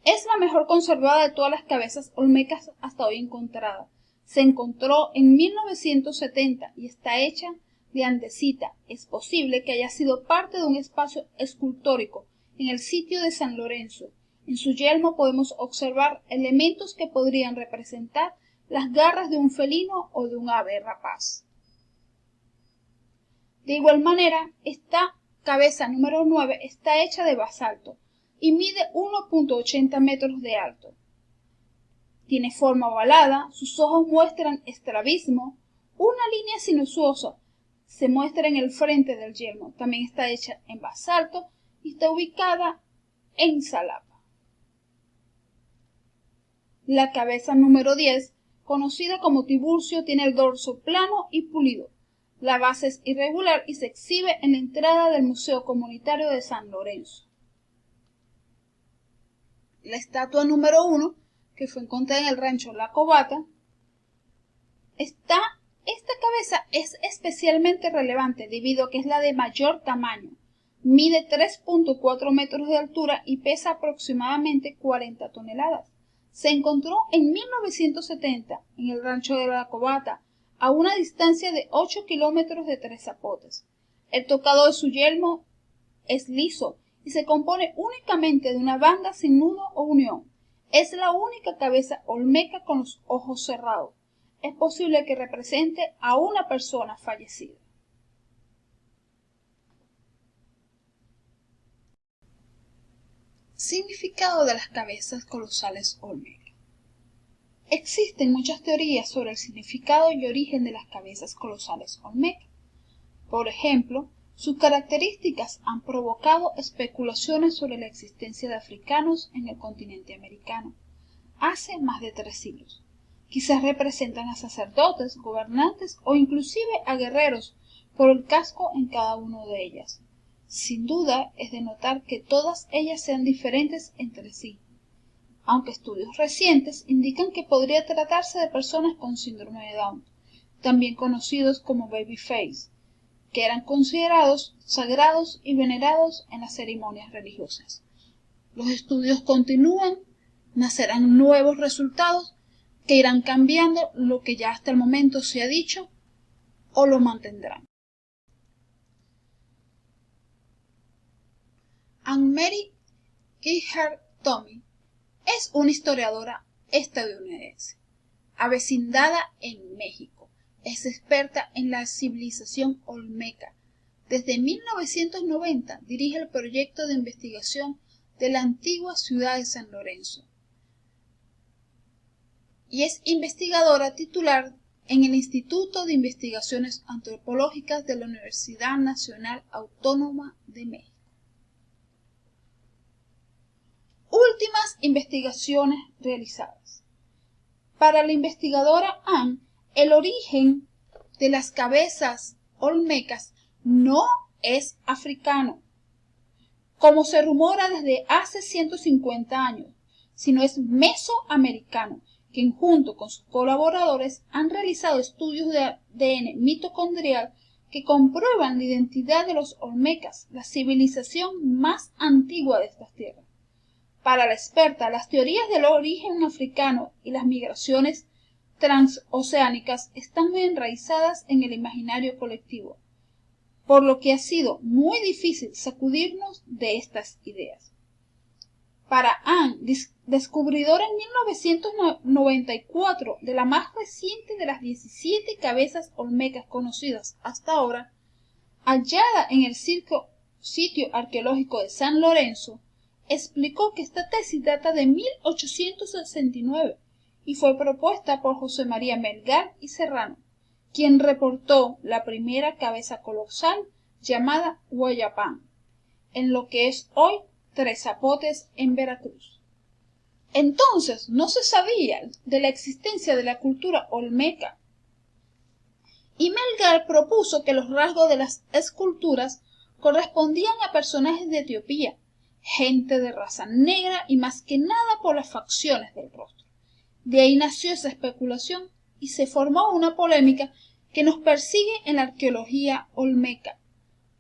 Es la mejor conservada de todas las cabezas olmecas hasta hoy encontradas. Se encontró en 1970 y está hecha de andesita. Es posible que haya sido parte de un espacio escultórico en el sitio de San Lorenzo. En su yelmo podemos observar elementos que podrían representar las garras de un felino o de un ave rapaz. De igual manera, esta cabeza número 9 está hecha de basalto y mide 1.80 metros de alto. Tiene forma ovalada, sus ojos muestran estrabismo, una línea sinuosa se muestra en el frente del yelmo. También está hecha en basalto y está ubicada en Xalapa. La cabeza número 10, conocida como Tiburcio, tiene el dorso plano y pulido. La base es irregular y se exhibe en la entrada del Museo Comunitario de San Lorenzo. La estatua número 1, que fue encontrada en el rancho La Cobata, esta cabeza es especialmente relevante debido a que es la de mayor tamaño. Mide 3.4 metros de altura y pesa aproximadamente 40 toneladas. Se encontró en 1970 en el rancho de La Cobata, a una distancia de 8 kilómetros de Tres Zapotes. El tocado de su yelmo es liso y se compone únicamente de una banda sin nudo o unión. Es la única cabeza olmeca con los ojos cerrados. Es posible que represente a una persona fallecida. Significado de las cabezas colosales olmecas. Existen muchas teorías sobre el significado y origen de las cabezas colosales olmecas. Por ejemplo, sus características han provocado especulaciones sobre la existencia de africanos en el continente americano hace más de 3 siglos. Quizás representan a sacerdotes, gobernantes o inclusive a guerreros por el casco en cada uno de ellas. Sin duda es de notar que todas ellas sean diferentes entre sí, aunque estudios recientes indican que podría tratarse de personas con síndrome de Down, también conocidos como babyface, que eran considerados sagrados y venerados en las ceremonias religiosas. Los estudios continúan, nacerán nuevos resultados que irán cambiando lo que ya hasta el momento se ha dicho o lo mantendrán. Anne-Marie Geiger Tommy es una historiadora estadounidense, avecindada en México. Es experta en la civilización olmeca. Desde 1990 dirige el proyecto de investigación de la antigua ciudad de San Lorenzo y es investigadora titular en el Instituto de Investigaciones Antropológicas de la Universidad Nacional Autónoma de México. Últimas investigaciones realizadas. Para la investigadora Anne, el origen de las cabezas olmecas no es africano, como se rumora desde hace 150 años, sino es mesoamericano, quien junto con sus colaboradores han realizado estudios de ADN mitocondrial que comprueban la identidad de los olmecas, la civilización más antigua de estas tierras. Para la experta, las teorías del origen africano y las migraciones transoceánicas están muy enraizadas en el imaginario colectivo, por lo que ha sido muy difícil sacudirnos de estas ideas. Para Anne, descubridora en 1994 de la más reciente de las 17 cabezas olmecas conocidas hasta ahora, hallada en el sitio arqueológico de San Lorenzo, explicó que esta tesis data de 1869 y fue propuesta por José María Melgar y Serrano, quien reportó la primera cabeza colosal llamada Huayapán, en lo que es hoy Tres Zapotes en Veracruz. Entonces no se sabía de la existencia de la cultura olmeca, y Melgar propuso que los rasgos de las esculturas correspondían a personajes de Etiopía, gente de raza negra y más que nada por las facciones del rostro. De ahí nació esa especulación y se formó una polémica que nos persigue en la arqueología olmeca.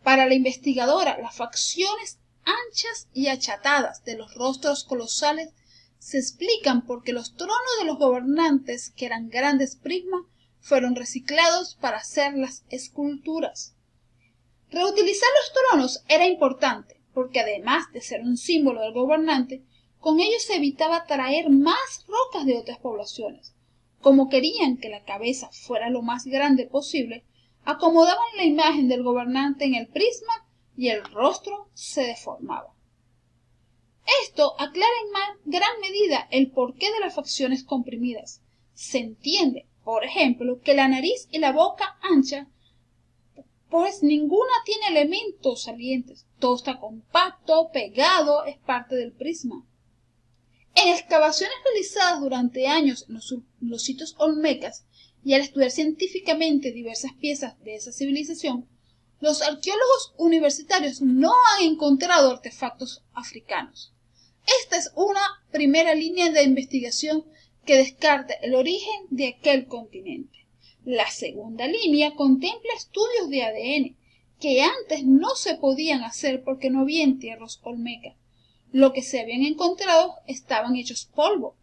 Para la investigadora, las facciones anchas y achatadas de los rostros colosales se explican porque los tronos de los gobernantes, que eran grandes prismas, fueron reciclados para hacer las esculturas. Reutilizar los tronos era importante, porque además de ser un símbolo del gobernante, con ello se evitaba traer más rocas de otras poblaciones. Como querían que la cabeza fuera lo más grande posible, acomodaban la imagen del gobernante en el prisma y el rostro se deformaba. Esto aclara en gran medida el porqué de las facciones comprimidas. Se entiende, por ejemplo, que la nariz y la boca ancha, pues ninguna tiene elementos salientes, todo está compacto, pegado, es parte del prisma. En excavaciones realizadas durante años en los sitios olmecas y al estudiar científicamente diversas piezas de esa civilización, los arqueólogos universitarios no han encontrado artefactos africanos. Esta es una primera línea de investigación que descarta el origen de aquel continente. La segunda línea contempla estudios de ADN que antes no se podían hacer porque no había entierros olmecas. Lo que se habían encontrado estaban hechos polvo,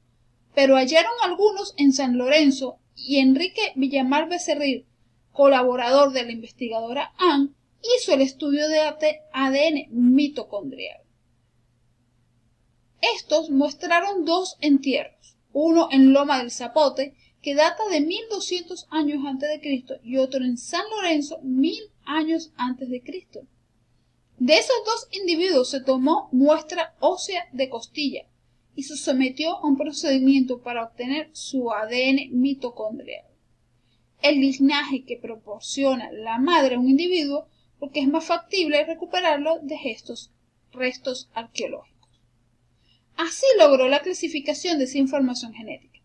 pero hallaron algunos en San Lorenzo y Enrique Villamar Becerril, colaborador de la investigadora Anne, hizo el estudio de ADN mitocondrial. Estos mostraron dos entierros, uno en Loma del Zapote, que data de 1200 años antes de Cristo, y otro en San Lorenzo, 1000 años antes de Cristo. De esos dos individuos se tomó muestra ósea de costilla y se sometió a un procedimiento para obtener su ADN mitocondrial, el linaje que proporciona la madre a un individuo, porque es más factible recuperarlo de estos restos arqueológicos. Así logró la clasificación de esa información genética,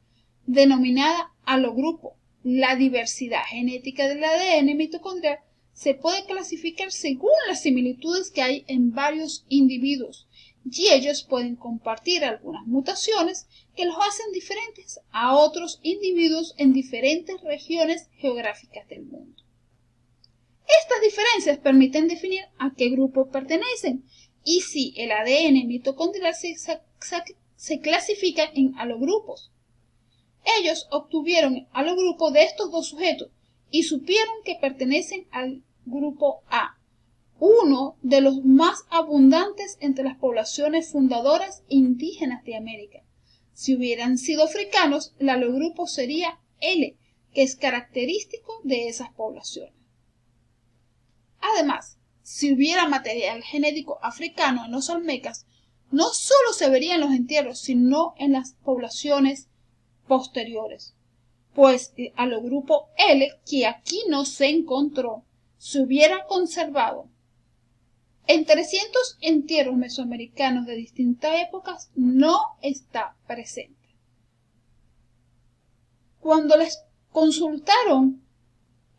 denominada alogrupo. La diversidad genética del ADN mitocondrial se puede clasificar según las similitudes que hay en varios individuos, y ellos pueden compartir algunas mutaciones que los hacen diferentes a otros individuos en diferentes regiones geográficas del mundo. Estas diferencias permiten definir a qué grupo pertenecen y si el ADN mitocondrial se clasifica en alogrupos. Ellos obtuvieron alogrupo de estos dos sujetos y supieron que pertenecen al grupo A, uno de los más abundantes entre las poblaciones fundadoras indígenas de América. Si hubieran sido africanos, el haplogrupo sería L, que es característico de esas poblaciones. Además, si hubiera material genético africano en los olmecas, no solo se vería en los entierros, sino en las poblaciones posteriores, pues el haplogrupo L, que aquí no se encontró, se hubiera conservado en 300 entierros mesoamericanos de distintas épocas, no está presente. Cuando les consultaron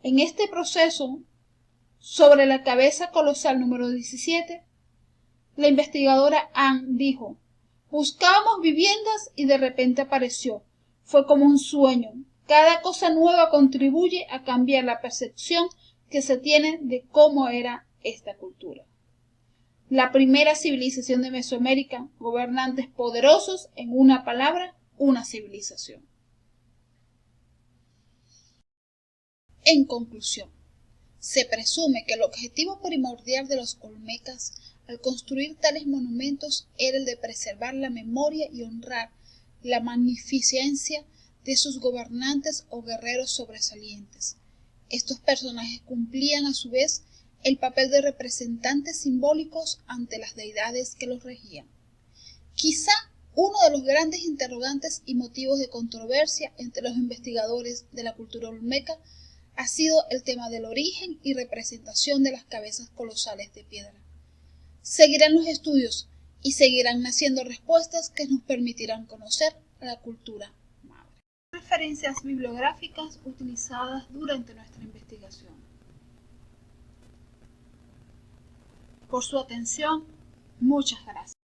en este proceso sobre la cabeza colosal número 17, la investigadora Ann dijo: buscábamos viviendas y de repente apareció. Fue como un sueño. Cada cosa nueva contribuye a cambiar la percepción que se tiene de cómo era esta cultura. La primera civilización de Mesoamérica, gobernantes poderosos, en una palabra, una civilización. En conclusión, se presume que el objetivo primordial de los olmecas al construir tales monumentos era el de preservar la memoria y honrar la magnificencia de sus gobernantes o guerreros sobresalientes. Estos personajes cumplían a su vez el papel de representantes simbólicos ante las deidades que los regían. Quizá uno de los grandes interrogantes y motivos de controversia entre los investigadores de la cultura olmeca ha sido el tema del origen y representación de las cabezas colosales de piedra. Seguirán los estudios y seguirán naciendo respuestas que nos permitirán conocer a la cultura madre. Referencias bibliográficas utilizadas durante nuestra investigación. Por su atención, muchas gracias.